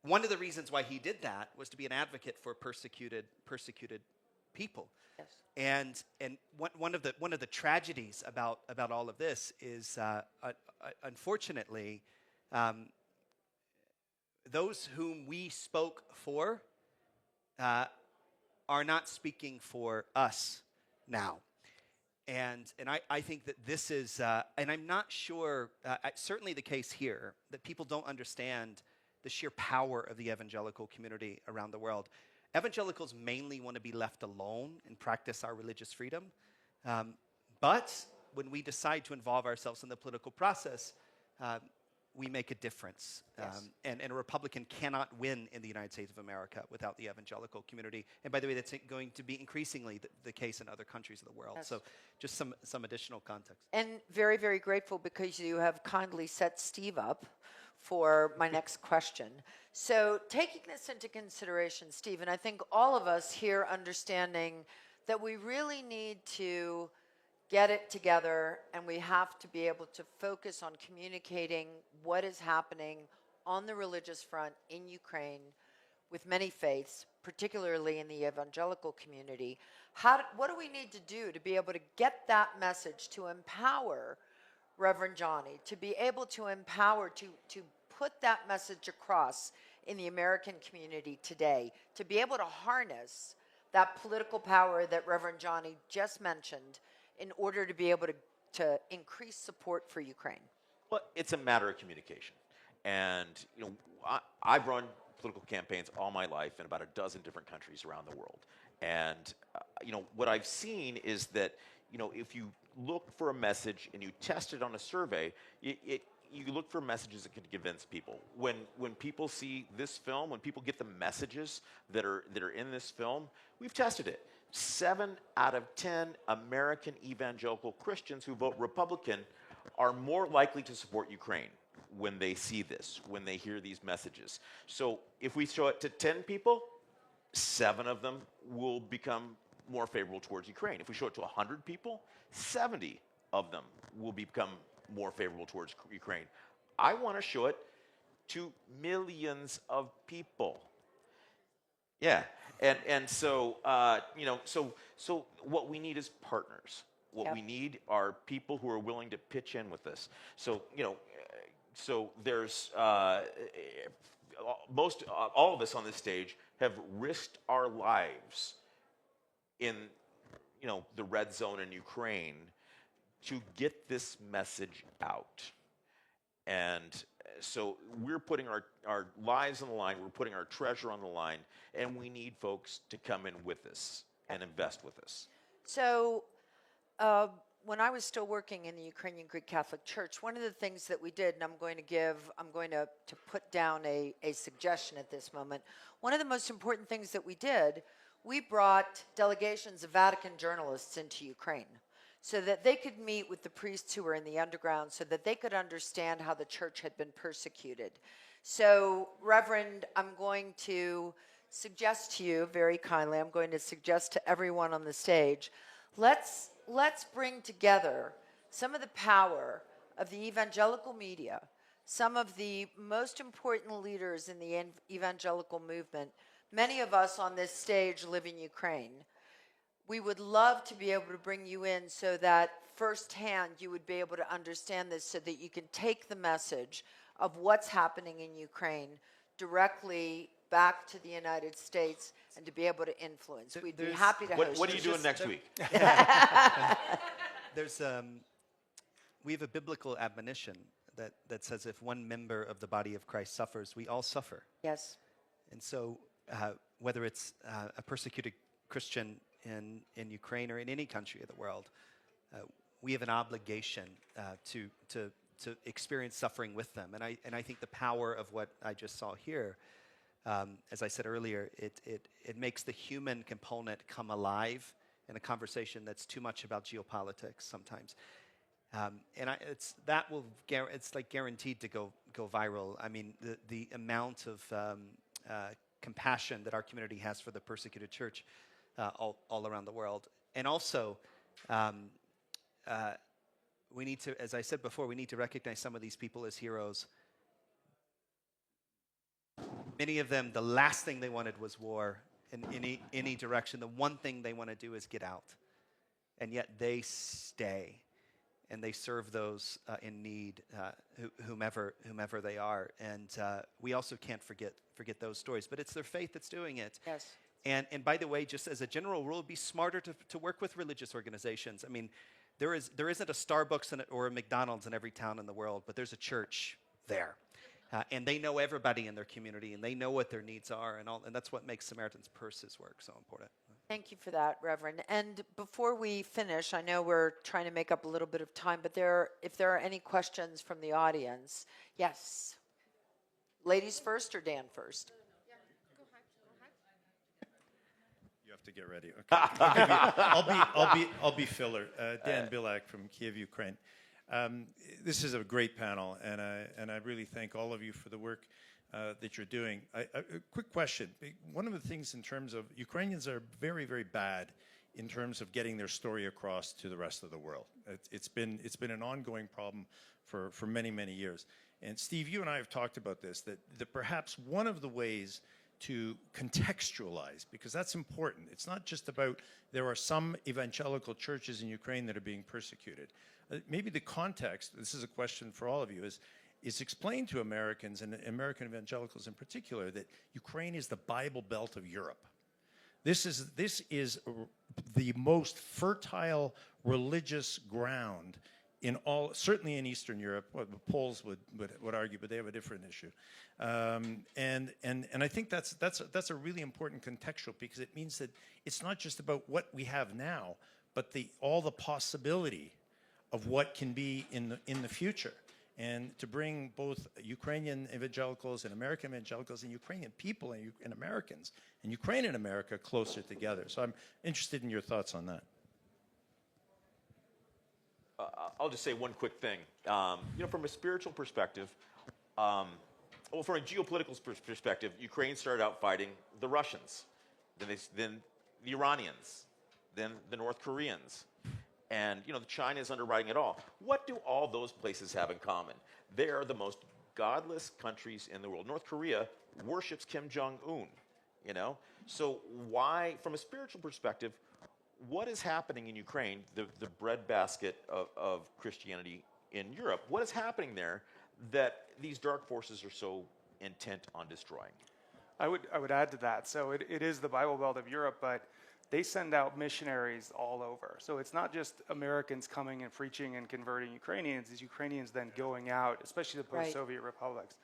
one of the reasons why he did that was to be an advocate for persecuted people. Yes. And one of the tragedies about all of this is, unfortunately, those whom we spoke for are not speaking for us now. And I think that this is, and I'm not sure, certainly the case here, that people don't understand the sheer power of the evangelical community around the world. Evangelicals mainly want to be left alone and practice our religious freedom. But when we decide to involve ourselves in the political process, we make a difference. Yes. And a Republican cannot win in the United States of America without the evangelical community. And by the way, that's going to be increasingly the case in other countries of the world. Yes. So just some additional context. And very, very grateful because you have kindly set Steve up for my next question. So taking this into consideration, Steve, and I think all of us here understanding that we really need to get it together and we have to be able to focus on communicating what is happening on the religious front in Ukraine with many faiths, particularly in the evangelical community. What do we need to do to be able to get that message, to empower Reverend Johnny, to be able to empower, to put that message across in the American community today, to be able to harness that political power that Reverend Johnny just mentioned in order to be able to increase support for Ukraine? Well, it's a matter of communication. And, I've run political campaigns all my life in about a dozen different countries around the world. And, what I've seen is that, if you look for a message and you test it on a survey, you look for messages that can convince people. When people see this film, when people get the messages that are in this film, we've tested it. 7 out of 10 American evangelical Christians who vote Republican are more likely to support Ukraine when they see this, when they hear these messages. So if we show it to 10 people, 7 of them will become more favorable towards Ukraine. If we show it to 100 people, 70 of them will become more favorable towards Ukraine. I want to show it to millions of people. Yeah, and so so what we need is partners. What we need are people who are willing to pitch in with this. So so there's all of us on this stage have risked our lives in the red zone in Ukraine to get this message out. And so we're putting our lives on the line, we're putting our treasure on the line, and we need folks to come in with us and invest with us. So when I was still working in the Ukrainian Greek Catholic Church, one of the things that we did, and I'm going to put down a suggestion at this moment. One of the most important things that we did, we brought delegations of Vatican journalists into Ukraine so that they could meet with the priests who were in the underground, so that they could understand how the church had been persecuted. So, Reverend, I'm going to suggest to you, very kindly, I'm going to suggest to everyone on the stage, let's bring together some of the power of the evangelical media, some of the most important leaders in the evangelical movement. Many of us on this stage live in Ukraine. We would love to be able to bring you in so that firsthand you would be able to understand this, so that you can take the message of what's happening in Ukraine directly back to the United States and to be able to influence. We'd be happy to host you. What are you doing next week? We have a biblical admonition that says if one member of the body of Christ suffers, we all suffer. Yes. And so whether it's a persecuted Christian in Ukraine or in any country of the world, we have an obligation to experience suffering with them. And I think the power of what I just saw here, as I said earlier, it makes the human component come alive in a conversation that's too much about geopolitics sometimes. It's like guaranteed to go viral. I mean, the amount of compassion that our community has for the persecuted church all around the world. And also, we need to, as I said before, we need to recognize some of these people as heroes. Many of them, the last thing they wanted was war in any direction. The one thing they want to do is get out. And yet they stay. And they serve those in need, whomever they are. And we also can't forget those stories. But it's their faith that's doing it. Yes. And by the way, just as a general rule, it'd be smarter to work with religious organizations. I mean, there isn't a Starbucks or a McDonald's in every town in the world, but there's a church there. And they know everybody in their community, and they know what their needs are, and that's what makes Samaritan's Purses work so important. Thank you for that, Reverend. And before we finish, I know we're trying to make up a little bit of time, but if there are any questions from the audience, yes. Ladies first or Dan first? You have to get ready. Okay. I'll be filler. Dan Bilak from Kiev, Ukraine. This is a great panel, and I really thank all of you for the work that you're doing. A quick question. One of the things in terms of Ukrainians are very, very bad in terms of getting their story across to the rest of the world. It's been an ongoing problem for many, many years. And Steve, you and I have talked about this, that perhaps one of the ways to contextualize, because that's important. It's not just about there are some evangelical churches in Ukraine that are being persecuted. Maybe the context, this is a question for all of you, is explain to Americans and American evangelicals in particular that Ukraine is the Bible Belt of Europe. This is the most fertile religious ground in all, certainly in Eastern Europe. Well, the Poles would argue, but they have a different issue. And I think that's a really important contextual, because it means that it's not just about what we have now, but all the possibility of what can be in the future, and to bring both Ukrainian evangelicals and American evangelicals and Ukrainian people and Americans and Ukraine and America closer together. So I'm interested in your thoughts on that. I'll just say one quick thing. From a spiritual perspective, from a geopolitical perspective, Ukraine started out fighting the Russians, then the Iranians, then the North Koreans. And, China is underwriting it all. What do all those places have in common? They are the most godless countries in the world. North Korea worships Kim Jong-un, you know? So why, from a spiritual perspective, what is happening in Ukraine, the breadbasket of Christianity in Europe? What is happening there that these dark forces are so intent on destroying? I would add to that. So it is the Bible Belt of Europe, but they send out missionaries all over. So it's not just Americans coming and preaching and converting Ukrainians, it's Ukrainians then going out, especially the post-Soviet republics.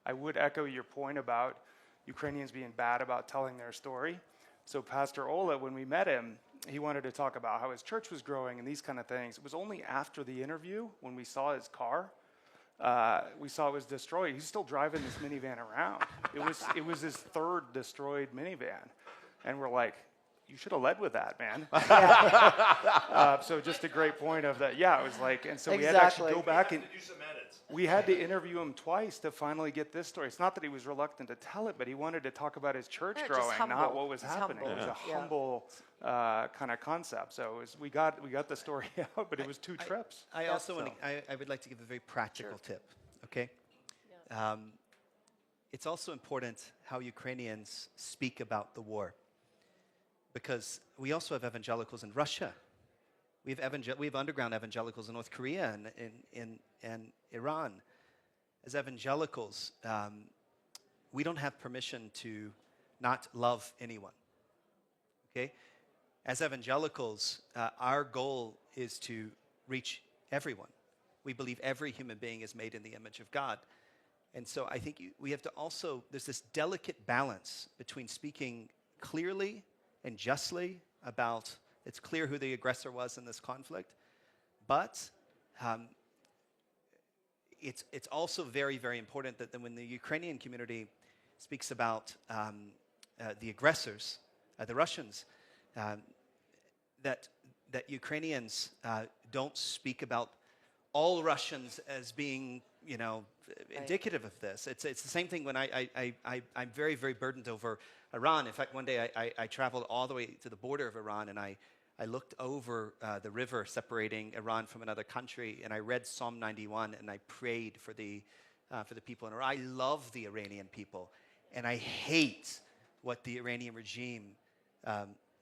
I would echo your point about Ukrainians being bad about telling their story. So Pastor Ola, when we met him, he wanted to talk about how his church was growing and these kind of things. It was only after the interview, when we saw his car, we saw it was destroyed. He's still driving this minivan around. It was his third destroyed minivan. And we're like, you should have led with that, man. So just a great point of that. Yeah, it was like, and so we had to actually go back and we had to interview him twice to finally get this story. It's not that he was reluctant to tell it, but he wanted to talk about his church growing, not what was happening. It was a humble kind of concept. So it was, we got the story out, but it was two trips. I would like to give a very practical tip. Okay. It's also important how Ukrainians speak about the war, because we also have evangelicals in Russia. We have underground evangelicals in North Korea and Iran. As evangelicals, we don't have permission to not love anyone. Okay? As evangelicals, our goal is to reach everyone. We believe every human being is made in the image of God. And so I think we have to also, there's this delicate balance between speaking clearly and justly about, it's clear who the aggressor was in this conflict, but it's also very, very important that when the Ukrainian community speaks about the aggressors, the Russians, that Ukrainians don't speak about all Russians as being, indicative of this. It's the same thing when I'm very, very burdened over Iran. In fact, one day I traveled all the way to the border of Iran, and I looked over the river separating Iran from another country, and I read Psalm 91, and I prayed for the people in Iran. I love the Iranian people, and I hate what the Iranian regime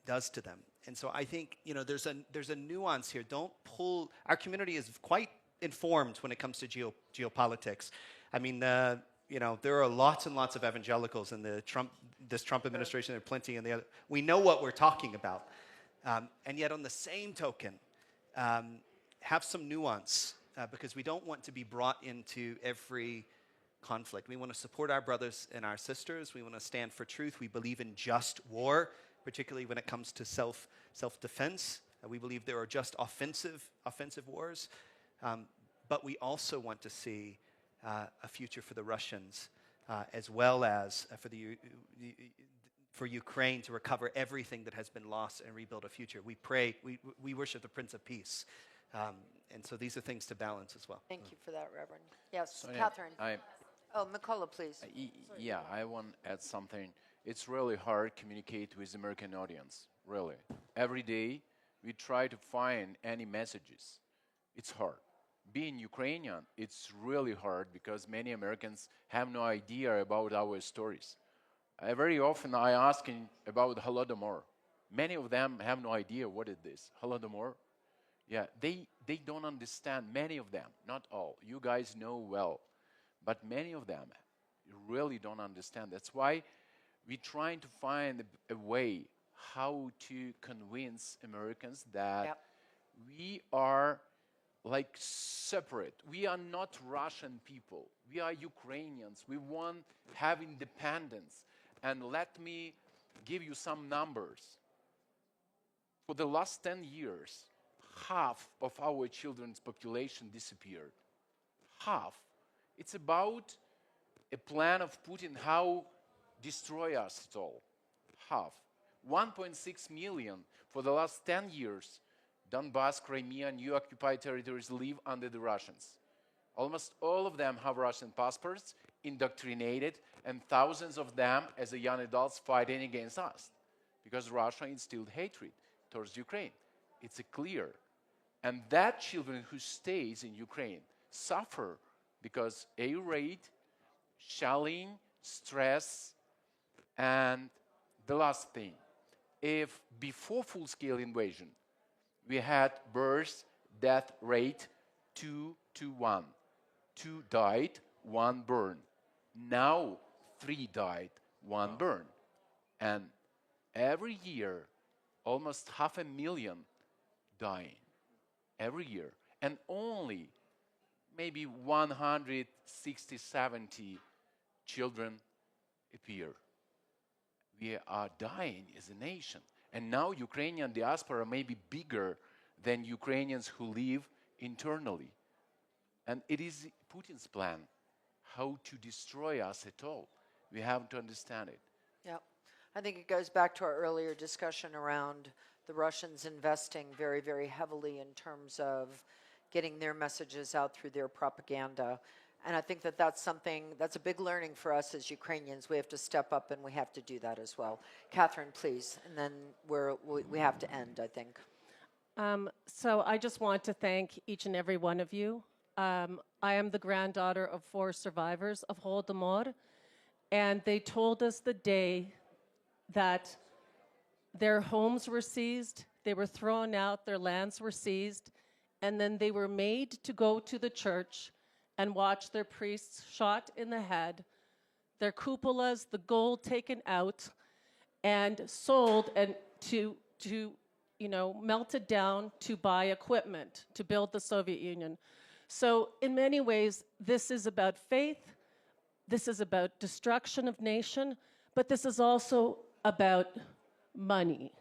does to them. And so I think there's a nuance here. Don't pull. Our community is quite informed when it comes to geopolitics. I mean, there are lots and lots of evangelicals in this Trump administration. There are plenty in the other. We know what we're talking about. And yet on the same token, have some nuance because we don't want to be brought into every conflict. We want to support our brothers and our sisters. We want to stand for truth. We believe in just war, particularly when it comes to self-defense. We believe there are just offensive wars. But we also want to see a future for the Russians as well as for Ukraine to recover everything that has been lost and rebuild a future. We pray, we worship the Prince of Peace. And so these are things to balance as well. Thank you for that, Reverend. Yes, Sonia, Catherine. Mikola, please. Yeah, I want to add something. It's really hard to communicate with the American audience, really. Every day, we try to find any messages. It's hard. Being Ukrainian, it's really hard because many Americans have no idea about our stories. Very often I ask about Holodomor. Many of them have no idea what it is. Holodomor, yeah, they don't understand, many of them, not all. You guys know well, but many of them really don't understand. That's why we're trying to find a way how to convince Americans that we are like separate. We are not Russian people. We are Ukrainians. We want to have independence. And let me give you some numbers. For the last 10 years, half of our children's population disappeared. Half. It's about a plan of Putin how destroy us all. Half. 1.6 million for the last 10 years, Donbass, Crimea, new occupied territories live under the Russians. Almost all of them have Russian passports, indoctrinated, and thousands of them, as a young adults, fighting against us because Russia instilled hatred towards Ukraine. It's clear. And that children who stays in Ukraine suffer because A rate shelling, stress, and the last thing, if before full-scale invasion, we had birth death rate 2 to 1. 2 died, 1 burned. Now 3 died, 1 burned. And every year, almost 500,000 dying. Every year. And only maybe 160, 70 children appear. We are dying as a nation. And now Ukrainian diaspora may be bigger than Ukrainians who live internally. And it is Putin's plan how to destroy us at all. We have to understand it. Yep. I think it goes back to our earlier discussion around the Russians investing very, very heavily in terms of getting their messages out through their propaganda. And I think that that's something, that's a big learning for us as Ukrainians. We have to step up and we have to do that as well. Catherine, please. And then we have to end, I think. So I just want to thank each and every one of you. I am the granddaughter of 4 survivors of Holodomor, and they told us the day that their homes were seized, they were thrown out, their lands were seized, and then they were made to go to the church and watch their priests shot in the head, their cupolas, the gold taken out, and sold and to melted down to buy equipment to build the Soviet Union. So in many ways, this is about faith, this is about destruction of nation, but this is also about money.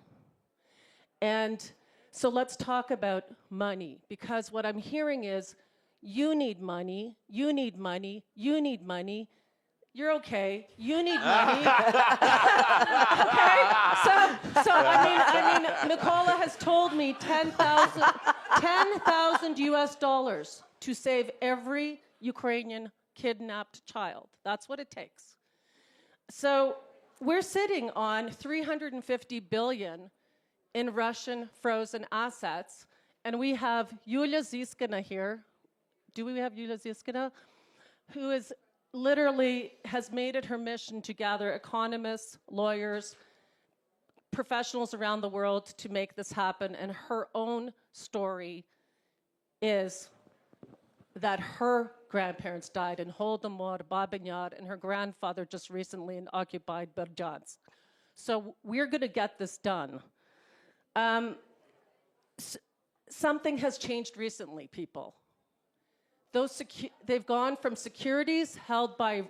And so let's talk about money, because what I'm hearing is, you need money, you need money, you need money. You're okay. You need money. Okay? So I mean, Mikola has told me $10,000 US dollars to save every Ukrainian kidnapped child. That's what it takes. So we're sitting on 350 billion in Russian frozen assets, and we have Yulia Ziskina here. Do we have Yulia Ziskina? Who is literally has made it her mission to gather economists, lawyers, professionals around the world to make this happen. And her own story is that her grandparents died in Holodomor, Babyn Yar, and her grandfather just recently in occupied Berdyansk. So we're going to get this done. Something has changed recently, people. They've gone from securities held by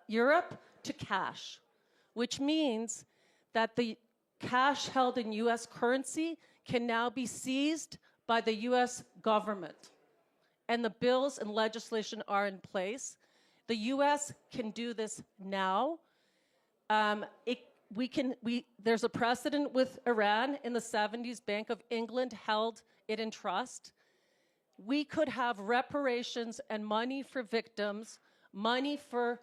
Europe to cash, which means that the cash held in US currency can now be seized by the US government. And the bills and legislation are in place. The US can do this now. There's a precedent with Iran in the 70s. Bank of England held it in trust. We could have reparations and money for victims, money for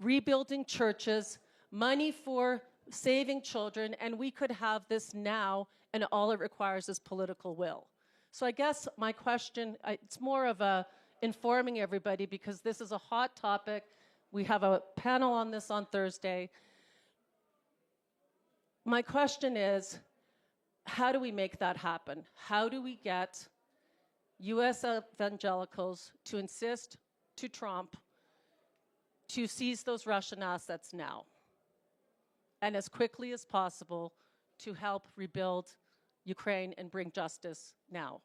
rebuilding churches, money for saving children, and we could have this now, and all it requires is political will. So I guess my question, it's more of a informing everybody, because this is a hot topic. We have a panel on this on Thursday. My question is, how do we make that happen? How do we get US evangelicals to insist to Trump to seize those Russian assets now, and as quickly as possible to help rebuild Ukraine and bring justice now?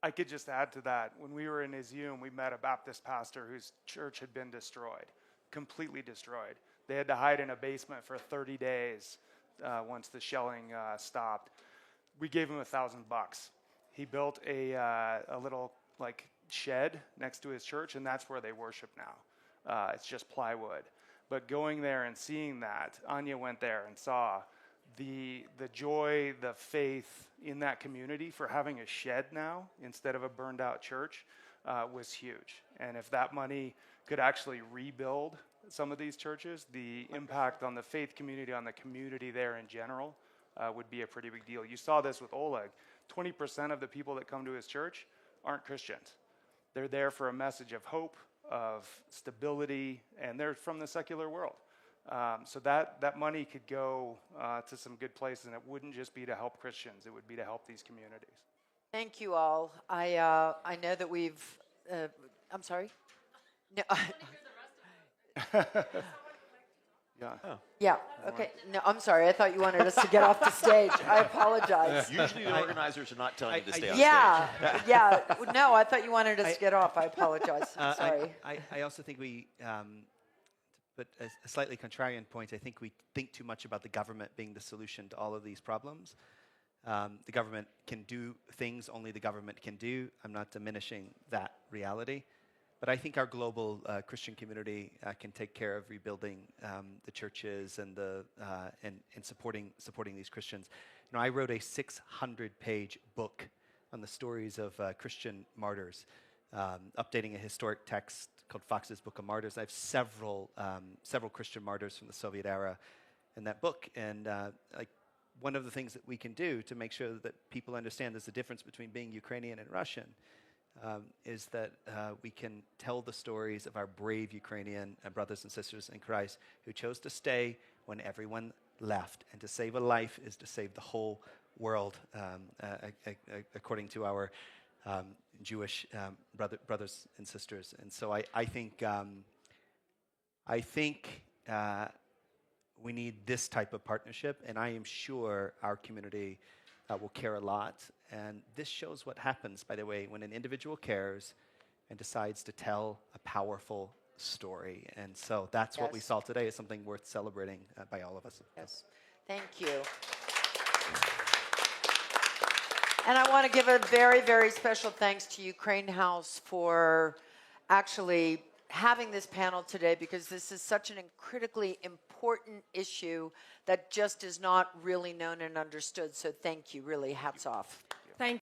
I could just add to that. When we were in Izium, we met a Baptist pastor whose church had been destroyed, completely destroyed. They had to hide in a basement for 30 days once the shelling stopped. We gave him $1,000. He built a little shed next to his church, and that's where they worship now. It's just plywood. But going there and seeing that, Anya went there and saw the joy, the faith in that community for having a shed now instead of a burned out church was huge. And if that money could actually rebuild some of these churches, the impact on the faith community, on the community there in general, would be a pretty big deal. You saw this with Oleg. 20% of the people that come to his church aren't Christians. They're there for a message of hope, of stability, and they're from the secular world. So that money could go to some good places, and it wouldn't just be to help Christians, it would be to help these communities. Thank you all. I know that we've, I'm sorry? No. Yeah. Oh. Yeah, okay. No, I'm sorry. I thought you wanted us to get off the stage. I apologize. Usually the organizers are not telling you to stay on Yeah, stage. yeah. No, I thought you wanted us to get off. I apologize. Sorry. I also think we, but a slightly contrarian point, I think we think too much about the government being the solution to all of these problems. The government can do things only the government can do. I'm not diminishing that reality. But I think our global Christian community can take care of rebuilding the churches and supporting these Christians. You know, I wrote a 600-page book on the stories of Christian martyrs, updating a historic text called Fox's Book of Martyrs. I have several Christian martyrs from the Soviet era in that book, and like one of the things that we can do to make sure that people understand there's a difference between being Ukrainian and Russian. Is that we can tell the stories of our brave Ukrainian brothers and sisters in Christ who chose to stay when everyone left. And to save a life is to save the whole world, according to our Jewish brothers and sisters. And so I think we need this type of partnership, and I am sure our community will care a lot. And this shows what happens, by the way, when an individual cares and decides to tell a powerful story. And so that's what we saw today, is something worth celebrating by all of us. Yes. Thank you. And I want to give a very, very special thanks to Ukraine House for actually having this panel today, because this is such an critically important issue that just is not really known and understood. So thank you, really, hats off.